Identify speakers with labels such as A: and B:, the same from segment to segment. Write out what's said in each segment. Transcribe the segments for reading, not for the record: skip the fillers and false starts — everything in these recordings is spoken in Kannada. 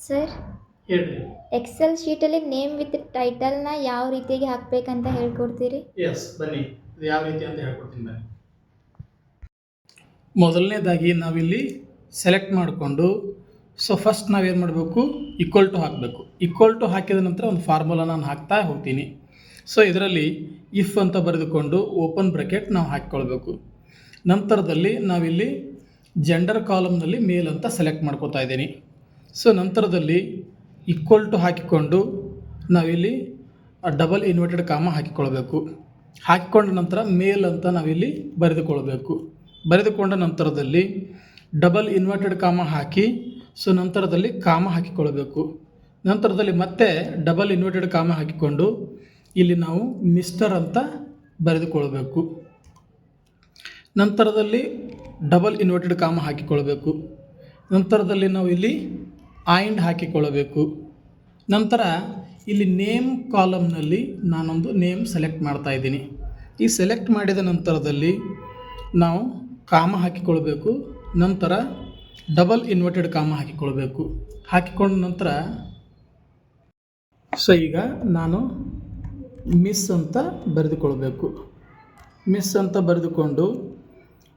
A: ಸರ್,
B: ಹೇಳ್ರಿ.
A: ಎಕ್ಸೆಲ್ ಶೀಟಲ್ಲಿ ನೇಮ್ ವಿತ್ ಟೈಟಲ್ನ ಯಾವ ರೀತಿಯಾಗಿ ಹಾಕಬೇಕಂತ ಹೇಳ್ಕೊಡ್ತೀರಿ?
B: ಎಸ್, ಬನ್ನಿ, ಇದು ಯಾವ ರೀತಿ ಅಂತ ಹೇಳ್ಕೊಡ್ತೀನಿ ಬನ್ನಿ. ಮೊದಲನೇದಾಗಿ ನಾವಿಲ್ಲಿ ಸೆಲೆಕ್ಟ್ ಮಾಡಿಕೊಂಡು ಫಸ್ಟ್ ನಾವೇನು ಮಾಡಬೇಕು, ಈಕ್ವಲ್ ಟು ಹಾಕಬೇಕು. ಈಕ್ವಲ್ ಟು ಹಾಕಿದ ನಂತರ ಒಂದು ಫಾರ್ಮುಲಾ ನಾನು ಹಾಕ್ತಾ ಹೋಗ್ತೀನಿ. ಇದರಲ್ಲಿ ಇಫ್ ಅಂತ ಬರೆದುಕೊಂಡು ಓಪನ್ ಬ್ರ್ಯಾಕೆಟ್ ನಾವು ಹಾಕಿಕೊಳ್ಬೇಕು. ನಂತರದಲ್ಲಿ ನಾವಿಲ್ಲಿ ಜೆಂಡರ್ ಕಾಲಮ್ನಲ್ಲಿ ಮೇಲ್ ಅಂತ ಸೆಲೆಕ್ಟ್ ಮಾಡ್ಕೋತಾ ಇದ್ದೀನಿ. ನಂತರದಲ್ಲಿ ಈಕ್ವಲ್ ಟು ಹಾಕಿಕೊಂಡು ನಾವಿಲ್ಲಿ ಡಬಲ್ ಇನ್ವರ್ಟೆಡ್ ಕಾಮ ಹಾಕಿಕೊಳ್ಬೇಕು. ಹಾಕಿಕೊಂಡ ನಂತರ ಮೇಲ್ ಅಂತ ನಾವಿಲ್ಲಿ ಬರೆದುಕೊಳ್ಬೇಕು. ಬರೆದುಕೊಂಡ ನಂತರದಲ್ಲಿ ಡಬಲ್ ಇನ್ವರ್ಟೆಡ್ ಕಾಮ ಹಾಕಿ ನಂತರದಲ್ಲಿ ಕಾಮ ಹಾಕಿಕೊಳ್ಬೇಕು. ನಂತರದಲ್ಲಿ ಮತ್ತೆ ಡಬಲ್ ಇನ್ವರ್ಟೆಡ್ ಕಾಮ ಹಾಕಿಕೊಂಡು ಇಲ್ಲಿ ನಾವು ಮಿಸ್ಟರ್ ಅಂತ ಬರೆದುಕೊಳ್ಬೇಕು. ನಂತರದಲ್ಲಿ ಡಬಲ್ ಇನ್ವರ್ಟೆಡ್ ಕಾಮ ಹಾಕಿಕೊಳ್ಬೇಕು. ನಂತರದಲ್ಲಿ ನಾವು ಇಲ್ಲಿ ಆಯಿಂಡ್ ಹಾಕಿಕೊಳ್ಳಬೇಕು. ನಂತರ ಇಲ್ಲಿ ನೇಮ್ ಕಾಲಮ್ನಲ್ಲಿ ನಾನೊಂದು ನೇಮ್ ಸೆಲೆಕ್ಟ್ ಮಾಡ್ತಾ ಇದ್ದೀನಿ. ಈ ಸೆಲೆಕ್ಟ್ ಮಾಡಿದ ನಂತರದಲ್ಲಿ ನಾವು ಕಾಮ ಹಾಕಿಕೊಳ್ಬೇಕು. ನಂತರ ಡಬಲ್ ಇನ್ವರ್ಟೆಡ್ ಕಾಮ ಹಾಕಿಕೊಳ್ಬೇಕು. ಹಾಕಿಕೊಂಡ ನಂತರ ಈಗ ನಾನು ಮಿಸ್ ಅಂತ ಬರೆದುಕೊಳ್ಬೇಕು. ಮಿಸ್ ಅಂತ ಬರೆದುಕೊಂಡು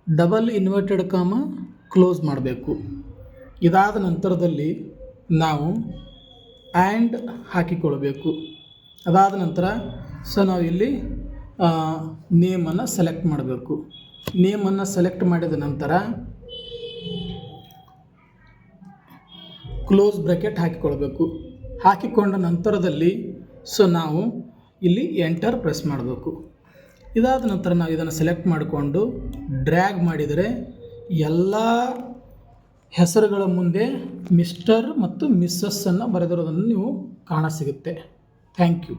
B: ಡಬಲ್ ಇನ್ವರ್ಟೆಡ್ ಕಾಮ ಕ್ಲೋಸ್ ಮಾಡಬೇಕು. ಇದಾದ ನಂತರದಲ್ಲಿ ನಾವು ಆ್ಯಂಡ್ ಹಾಕಿಕೊಳ್ಬೇಕು. ಅದಾದ ನಂತರ ನಾವು ಇಲ್ಲಿ ನೇಮನ್ನು ಸೆಲೆಕ್ಟ್ ಮಾಡಬೇಕು. ನೇಮನ್ನು ಸೆಲೆಕ್ಟ್ ಮಾಡಿದ ನಂತರ ಕ್ಲೋಸ್ ಬ್ರ್ಯಾಕೆಟ್ ಹಾಕಿಕೊಳ್ಬೇಕು. ಹಾಕಿಕೊಂಡ ನಂತರದಲ್ಲಿ ನಾವು ಇಲ್ಲಿ ಎಂಟರ್ ಪ್ರೆಸ್ ಮಾಡಬೇಕು. ಇದಾದ ನಂತರ ನಾವು ಇದನ್ನು ಸೆಲೆಕ್ಟ್ ಮಾಡಿಕೊಂಡು ಡ್ರ್ಯಾಗ್ ಮಾಡಿದರೆ ಎಲ್ಲ ಹೆಸರುಗಳ ಮುಂದೆ ಮಿಸ್ಟರ್ ಮತ್ತು ಮಿಸ್ಸಸ್ಸನ್ನು ಬರೆದಿರೋದನ್ನು ನೀವು ಕಾಣಸಿಗುತ್ತೆ. Thank you.